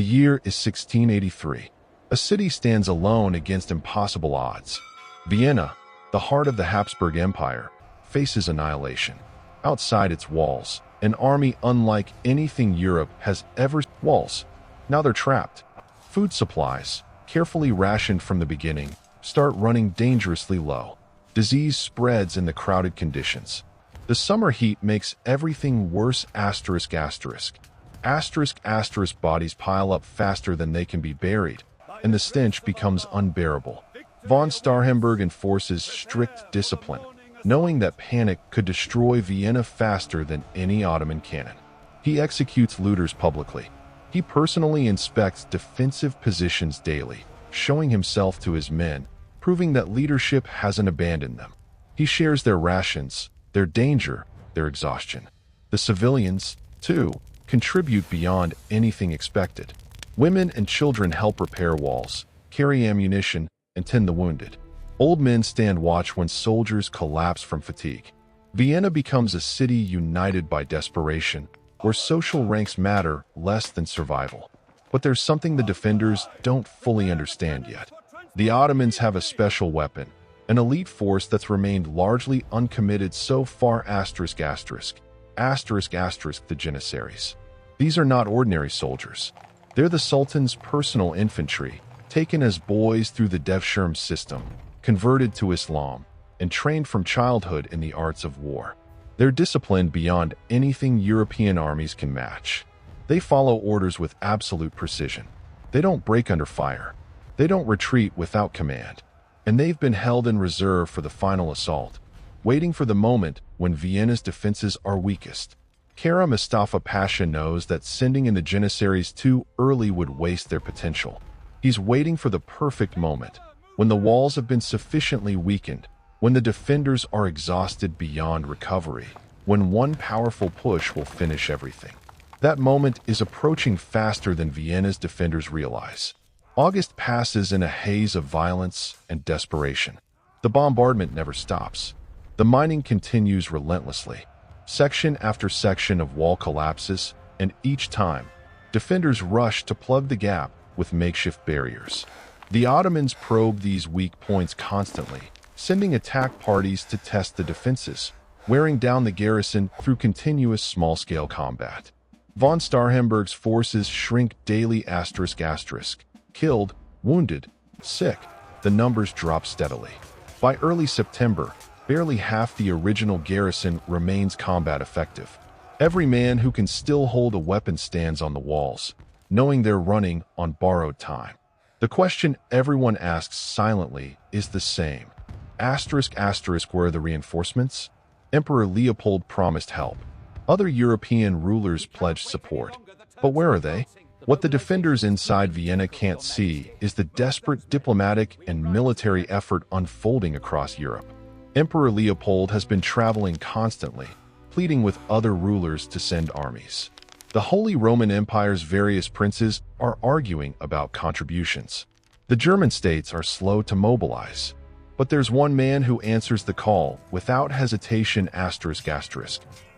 The year is 1683. A city stands alone against impossible odds. Vienna, the heart of the Habsburg Empire, faces annihilation. Outside its walls, an army unlike anything Europe has ever seen. Walls. Now they're trapped. Food supplies, carefully rationed from the beginning, start running dangerously low. Disease spreads in the crowded conditions. The summer heat makes everything worse. Bodies pile up faster than they can be buried, and the stench becomes unbearable. Von Starhemberg enforces strict discipline, knowing that panic could destroy Vienna faster than any Ottoman cannon. He executes looters publicly. He personally inspects defensive positions daily, showing himself to his men, proving that leadership hasn't abandoned them. He shares their rations, their danger, their exhaustion. The civilians, too, contribute beyond anything expected. Women and children help repair walls, carry ammunition, and tend the wounded. Old men stand watch when soldiers collapse from fatigue. Vienna becomes a city united by desperation, where social ranks matter less than survival. But there's something the defenders don't fully understand yet. The Ottomans have a special weapon, an elite force that's remained largely uncommitted so far. The Janissaries. These are not ordinary soldiers. They're the Sultan's personal infantry, taken as boys through the Devshirme system, converted to Islam, and trained from childhood in the arts of war. They're disciplined beyond anything European armies can match. They follow orders with absolute precision. They don't break under fire. They don't retreat without command. And they've been held in reserve for the final assault, waiting for the moment when Vienna's defenses are weakest. Kara Mustafa Pasha knows that sending in the Janissaries too early would waste their potential. He's waiting for the perfect moment, when the walls have been sufficiently weakened, when the defenders are exhausted beyond recovery, when one powerful push will finish everything. That moment is approaching faster than Vienna's defenders realize. August passes in a haze of violence and desperation. The bombardment never stops. The mining continues relentlessly. Section after section of wall collapses, and each time, defenders rush to plug the gap with makeshift barriers. The Ottomans probe these weak points constantly, sending attack parties to test the defenses, wearing down the garrison through continuous small-scale combat. Von Starhemberg's forces shrink daily. Killed, wounded, sick, the numbers drop steadily. By early September, barely half the original garrison remains combat effective. Every man who can still hold a weapon stands on the walls, knowing they're running on borrowed time. The question everyone asks silently is the same. Where are the reinforcements? Emperor Leopold promised help. Other European rulers pledged support. But where are they? What the defenders inside Vienna can't see is the desperate diplomatic and military effort unfolding across Europe. Emperor Leopold has been traveling constantly, pleading with other rulers to send armies. The Holy Roman Empire's various princes are arguing about contributions. The German states are slow to mobilize. But there's one man who answers the call without hesitation.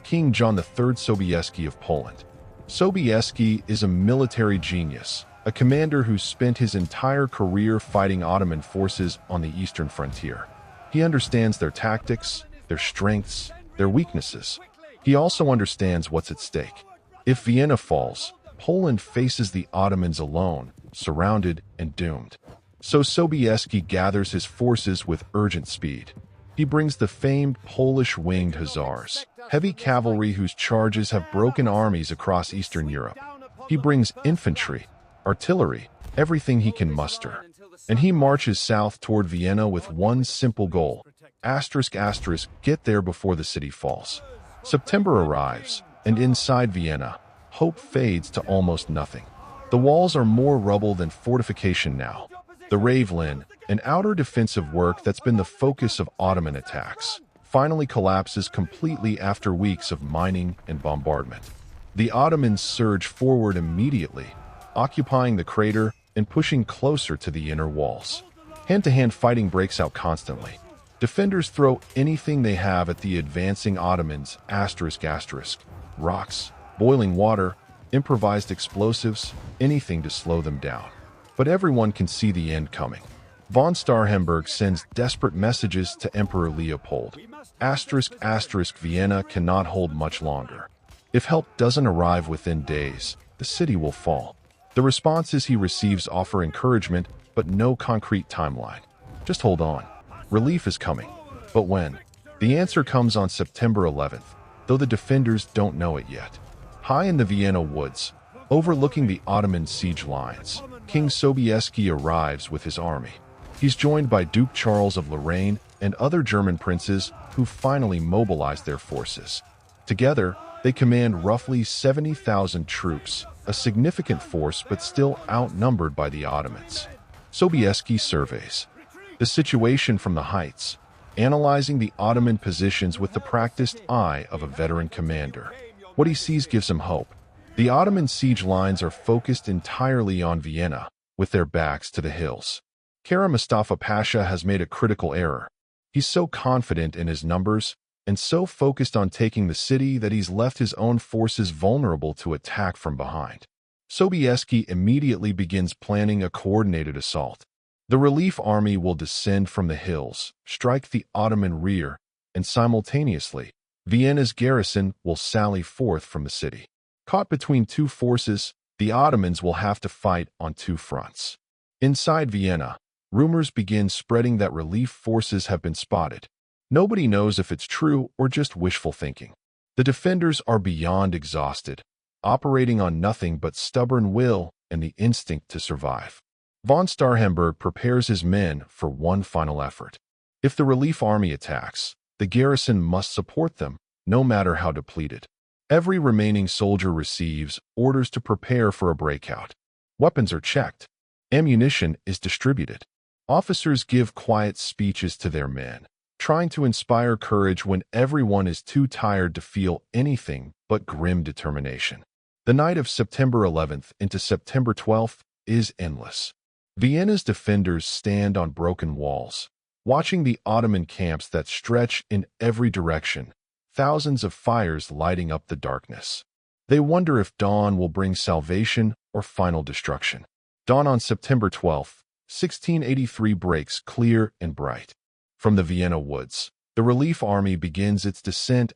King John III Sobieski of Poland. Sobieski is a military genius, a commander who spent his entire career fighting Ottoman forces on the eastern frontier. He understands their tactics, their strengths, their weaknesses. He also understands what's at stake. If Vienna falls, Poland faces the Ottomans alone, surrounded and doomed. So Sobieski gathers his forces with urgent speed. He brings the famed Polish Winged Hussars, heavy cavalry whose charges have broken armies across Eastern Europe. He brings infantry, artillery, everything he can muster. And he marches south toward Vienna with one simple goal. Get there before the city falls. September arrives, and inside Vienna, hope fades to almost nothing. The walls are more rubble than fortification now. The Ravelin, an outer defensive work that's been the focus of Ottoman attacks, finally collapses completely after weeks of mining and bombardment. The Ottomans surge forward immediately, occupying the crater and pushing closer to the inner walls. Hand-to-hand fighting breaks out constantly. Defenders throw anything they have at the advancing Ottomans, rocks, boiling water, improvised explosives, anything to slow them down. But everyone can see the end coming. Von Starhemberg sends desperate messages to Emperor Leopold. Vienna cannot hold much longer. If help doesn't arrive within days, the city will fall. The responses he receives offer encouragement, but no concrete timeline. Just hold on. Relief is coming. But when? The answer comes on September 11th, though the defenders don't know it yet. High in the Vienna woods, overlooking the Ottoman siege lines, King Sobieski arrives with his army. He's joined by Duke Charles of Lorraine and other German princes who finally mobilized their forces. Together, they command roughly 70,000 troops, a significant force but still outnumbered by the Ottomans. Sobieski surveys the situation from the heights, analyzing the Ottoman positions with the practiced eye of a veteran commander. What he sees gives him hope. The Ottoman siege lines are focused entirely on Vienna, with their backs to the hills. Kara Mustafa Pasha has made a critical error. He's so confident in his numbers and so focused on taking the city that he's left his own forces vulnerable to attack from behind. Sobieski immediately begins planning a coordinated assault. The relief army will descend from the hills, strike the Ottoman rear, and simultaneously, Vienna's garrison will sally forth from the city. Caught between two forces, the Ottomans will have to fight on two fronts. Inside Vienna, rumors begin spreading that relief forces have been spotted. Nobody knows if it's true or just wishful thinking. The defenders are beyond exhausted, operating on nothing but stubborn will and the instinct to survive. Von Starhemberg prepares his men for one final effort. If the relief army attacks, the garrison must support them, no matter how depleted. Every remaining soldier receives orders to prepare for a breakout. Weapons are checked. Ammunition is distributed. Officers give quiet speeches to their men, trying to inspire courage when everyone is too tired to feel anything but grim determination. The night of September 11th into September 12th is endless. Vienna's defenders stand on broken walls, watching the Ottoman camps that stretch in every direction, thousands of fires lighting up the darkness. They wonder if dawn will bring salvation or final destruction. Dawn on September 12th, 1683 breaks clear and bright. From the Vienna woods, the relief army begins its descent.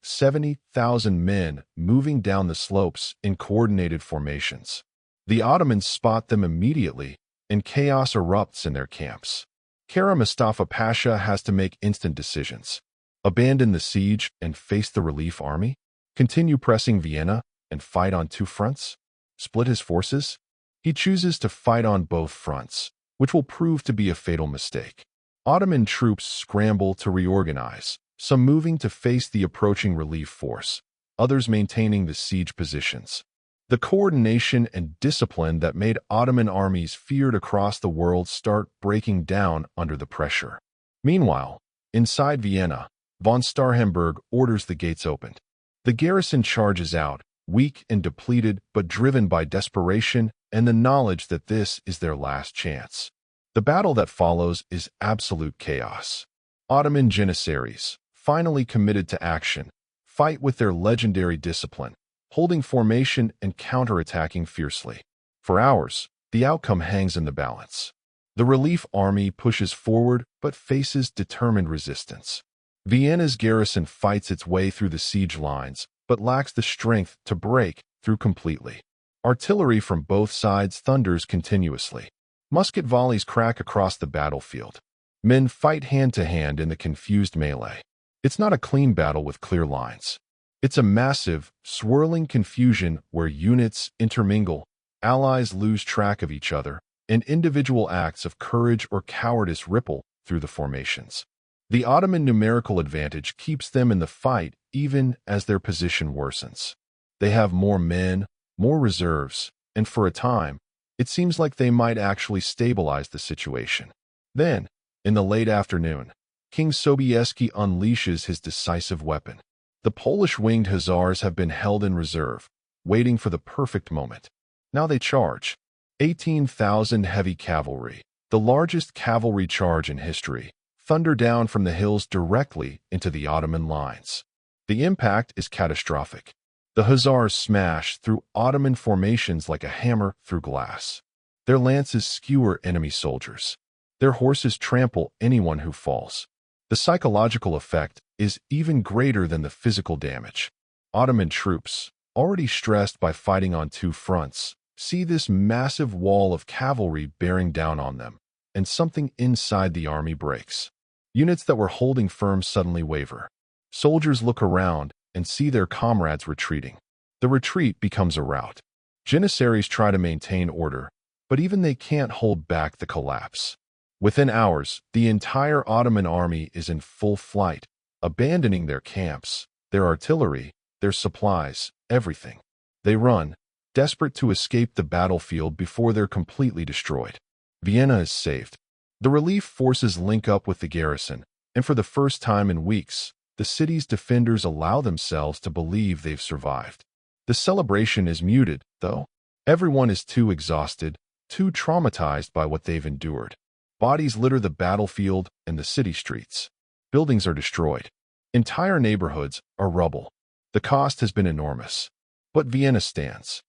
70,000 men moving down the slopes in coordinated formations. The Ottomans spot them immediately, and chaos erupts in their camps. Kara Mustafa Pasha has to make instant decisions. Abandon the siege and face the relief army? Continue pressing Vienna and fight on two fronts? Split his forces? He chooses to fight on both fronts, which will prove to be a fatal mistake. Ottoman troops scramble to reorganize, some moving to face the approaching relief force, others maintaining the siege positions. The coordination and discipline that made Ottoman armies feared across the world start breaking down under the pressure. Meanwhile, inside Vienna, von Starhemberg orders the gates opened. The garrison charges out, weak and depleted but driven by desperation and the knowledge that this is their last chance. The battle that follows is absolute chaos. Ottoman janissaries, finally committed to action, fight with their legendary discipline, holding formation and counterattacking fiercely. For hours, the outcome hangs in the balance. The relief army pushes forward but faces determined resistance. Vienna's garrison fights its way through the siege lines but lacks the strength to break through completely. Artillery from both sides thunders continuously. Musket volleys crack across the battlefield. Men fight hand-to-hand in the confused melee. It's not a clean battle with clear lines. It's a massive, swirling confusion where units intermingle, allies lose track of each other, and individual acts of courage or cowardice ripple through the formations. The Ottoman numerical advantage keeps them in the fight even as their position worsens. They have more men, more reserves, and for a time, it seems like they might actually stabilize the situation. Then, in the late afternoon, King Sobieski unleashes his decisive weapon. The Polish Winged Hussars have been held in reserve, waiting for the perfect moment. Now they charge. 18,000 heavy cavalry, the largest cavalry charge in history, thunder down from the hills directly into the Ottoman lines. The impact is catastrophic. The Hussars smash through Ottoman formations like a hammer through glass. Their lances skewer enemy soldiers. Their horses trample anyone who falls. The psychological effect is even greater than the physical damage. Ottoman troops, already stressed by fighting on two fronts, see this massive wall of cavalry bearing down on them, and something inside the army breaks. Units that were holding firm suddenly waver. Soldiers look around and see their comrades retreating. The retreat becomes a rout. Janissaries try to maintain order, but even they can't hold back the collapse. Within hours, the entire Ottoman army is in full flight, abandoning their camps, their artillery, their supplies, everything. They run, desperate to escape the battlefield before they're completely destroyed. Vienna is saved. The relief forces link up with the garrison, and for the first time in weeks, the city's defenders allow themselves to believe they've survived. The celebration is muted, though. Everyone is too exhausted, too traumatized by what they've endured. Bodies litter the battlefield and the city streets. Buildings are destroyed. Entire neighborhoods are rubble. The cost has been enormous. But Vienna stands.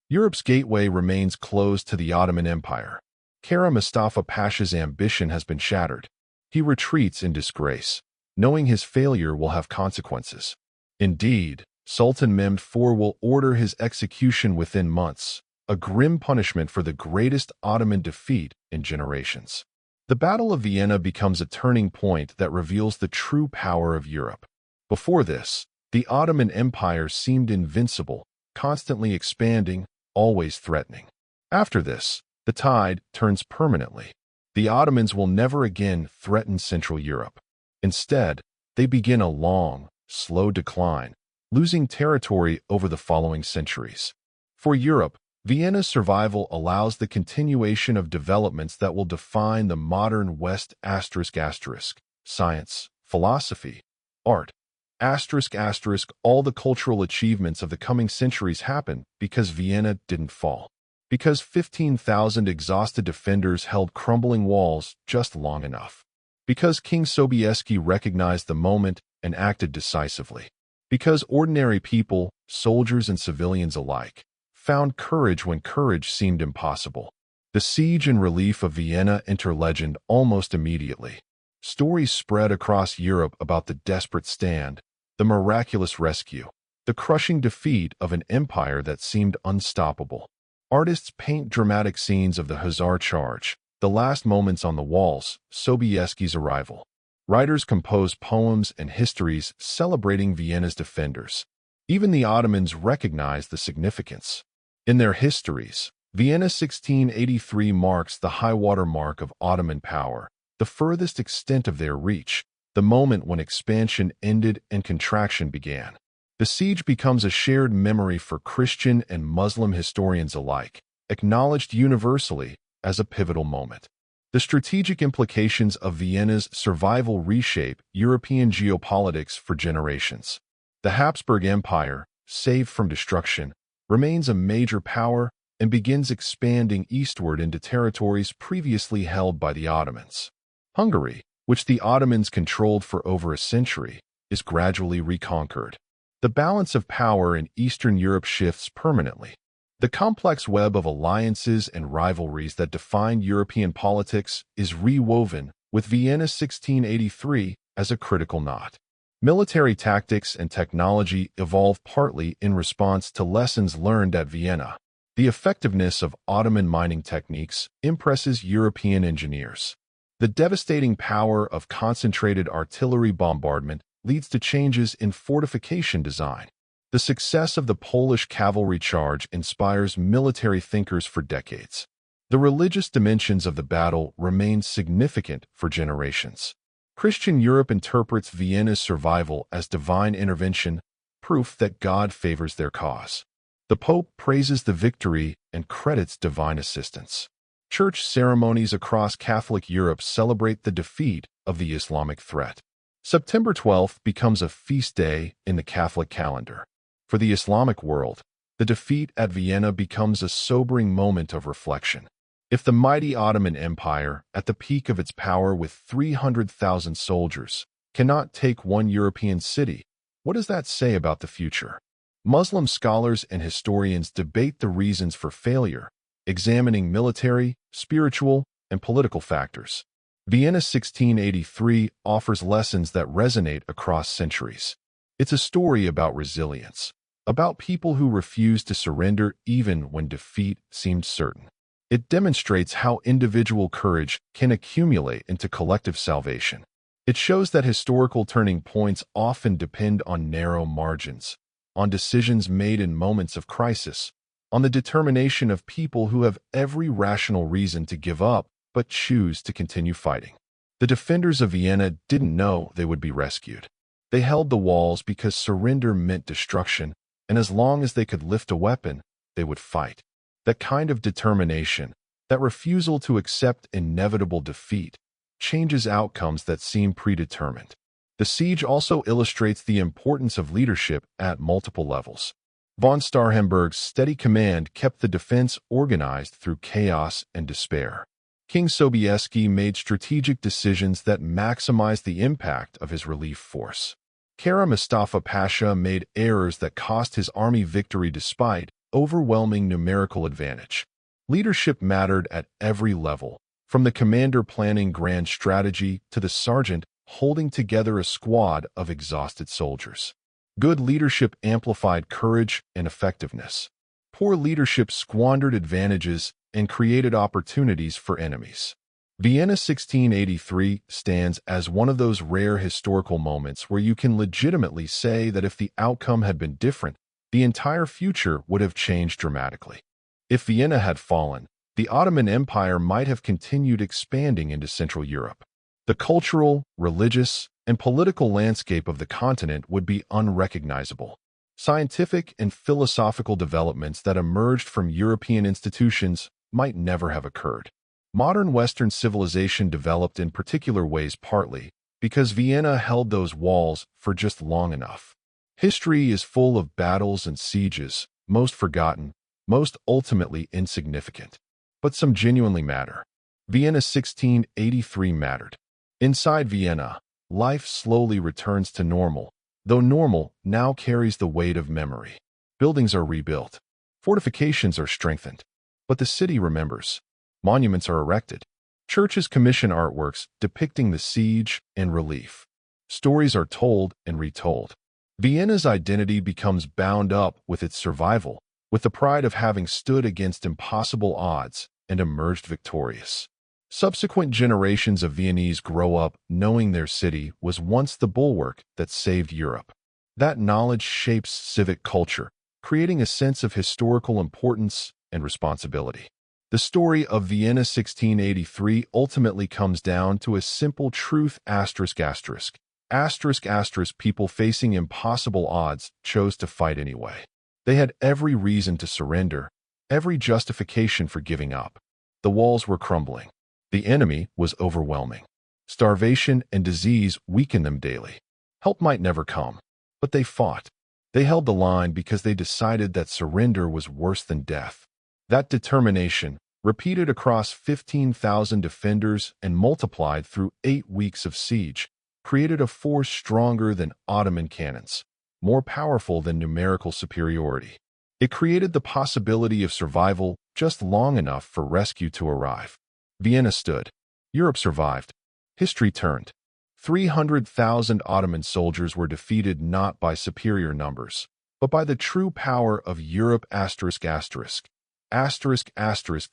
Europe's gateway remains closed to the Ottoman Empire. Kara Mustafa Pasha's ambition has been shattered. He retreats in disgrace, knowing his failure will have consequences. Indeed, Sultan Mehmed IV will order his execution within months, a grim punishment for the greatest Ottoman defeat in generations. The Battle of Vienna becomes a turning point that reveals the true power of Europe. Before this, the Ottoman Empire seemed invincible, constantly expanding, always threatening. After this, the tide turns permanently. The Ottomans will never again threaten Central Europe. Instead, they begin a long, slow decline, losing territory over the following centuries. For Europe, Vienna's survival allows the continuation of developments that will define the modern West ***, science, philosophy, art, ***, all the cultural achievements of the coming centuries happen because Vienna didn't fall. Because 15,000 exhausted defenders held crumbling walls just long enough. Because King Sobieski recognized the moment and acted decisively. Because ordinary people, soldiers and civilians alike, found courage when courage seemed impossible. The siege and relief of Vienna enter legend almost immediately. Stories spread across Europe about the desperate stand, the miraculous rescue, the crushing defeat of an empire that seemed unstoppable. Artists paint dramatic scenes of the Hussar charge, the last moments on the walls, Sobieski's arrival. Writers compose poems and histories celebrating Vienna's defenders. Even the Ottomans recognize the significance. In their histories, Vienna 1683 marks the high-water mark of Ottoman power, the furthest extent of their reach, the moment when expansion ended and contraction began. The siege becomes a shared memory for Christian and Muslim historians alike, acknowledged universally as a pivotal moment. The strategic implications of Vienna's survival reshape European geopolitics for generations. The Habsburg Empire, saved from destruction, remains a major power and begins expanding eastward into territories previously held by the Ottomans. Hungary, which the Ottomans controlled for over a century, is gradually reconquered. The balance of power in Eastern Europe shifts permanently. The complex web of alliances and rivalries that defined European politics is rewoven, with Vienna 1683 as a critical knot. Military tactics and technology evolve partly in response to lessons learned at Vienna. The effectiveness of Ottoman mining techniques impresses European engineers. The devastating power of concentrated artillery bombardment leads to changes in fortification design. The success of the Polish cavalry charge inspires military thinkers for decades. The religious dimensions of the battle remain significant for generations. Christian Europe interprets Vienna's survival as divine intervention, proof that God favors their cause. The Pope praises the victory and credits divine assistance. Church ceremonies across Catholic Europe celebrate the defeat of the Islamic threat. September 12th becomes a feast day in the Catholic calendar. For the Islamic world, the defeat at Vienna becomes a sobering moment of reflection. If the mighty Ottoman Empire, at the peak of its power with 300,000 soldiers, cannot take one European city, What does that say about the future? Muslim scholars and historians debate the reasons for failure, examining military, spiritual, and political factors. Vienna 1683 offers lessons that resonate across centuries. It's a story about resilience, about people who refused to surrender even when defeat seemed certain. It demonstrates how individual courage can accumulate into collective salvation. It shows that historical turning points often depend on narrow margins, on decisions made in moments of crisis, on the determination of people who have every rational reason to give up but choose to continue fighting. The defenders of Vienna didn't know they would be rescued. They held the walls because surrender meant destruction, and as long as they could lift a weapon, they would fight. That kind of determination, that refusal to accept inevitable defeat, changes outcomes that seem predetermined. The siege also illustrates the importance of leadership at multiple levels. Von Starhemberg's steady command kept the defense organized through chaos and despair. King Sobieski made strategic decisions that maximized the impact of his relief force. Kara Mustafa Pasha made errors that cost his army victory despite overwhelming numerical advantage. Leadership mattered at every level, from the commander planning grand strategy to the sergeant holding together a squad of exhausted soldiers. Good leadership amplified courage and effectiveness. Poor leadership squandered advantages and created opportunities for enemies. Vienna 1683 stands as one of those rare historical moments where you can legitimately say that if the outcome had been different, the entire future would have changed dramatically. If Vienna had fallen, the Ottoman Empire might have continued expanding into Central Europe. The cultural, religious, and political landscape of the continent would be unrecognizable. Scientific and philosophical developments that emerged from European institutions might never have occurred. Modern Western civilization developed in particular ways partly because Vienna held those walls for just long enough. History is full of battles and sieges, most forgotten, most ultimately insignificant. But some genuinely matter. Vienna 1683 mattered. Inside Vienna, life slowly returns to normal, though normal now carries the weight of memory. Buildings are rebuilt. Fortifications are strengthened. But the city remembers. Monuments are erected. Churches commission artworks depicting the siege and relief. Stories are told and retold. Vienna's identity becomes bound up with its survival, with the pride of having stood against impossible odds and emerged victorious. Subsequent generations of Viennese grow up knowing their city was once the bulwark that saved Europe. That knowledge shapes civic culture, creating a sense of historical importance and responsibility. The story of Vienna 1683 ultimately comes down to a simple truth ****. People facing impossible odds chose to fight anyway. They had every reason to surrender, every justification for giving up. The walls were crumbling. The enemy was overwhelming. Starvation and disease weakened them daily. Help might never come, but they fought. They held the line because they decided that surrender was worse than death. That determination, repeated across 15,000 defenders and multiplied through 8 weeks of siege, created a force stronger than Ottoman cannons, more powerful than numerical superiority. It created the possibility of survival just long enough for rescue to arrive. Vienna stood. Europe survived. History turned. 300,000 Ottoman soldiers were defeated not by superior numbers, but by the true power of Europe ****.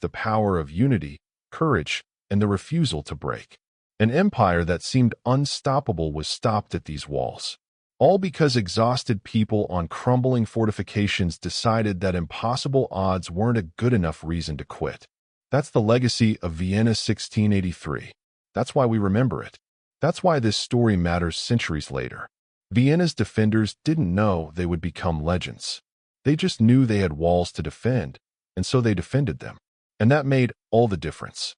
The power of unity, courage, and the refusal to break. An empire that seemed unstoppable was stopped at these walls. All because exhausted people on crumbling fortifications decided that impossible odds weren't a good enough reason to quit. That's the legacy of Vienna 1683. That's why we remember it. That's why this story matters centuries later. Vienna's defenders didn't know they would become legends. They just knew they had walls to defend, and so they defended them. And that made all the difference.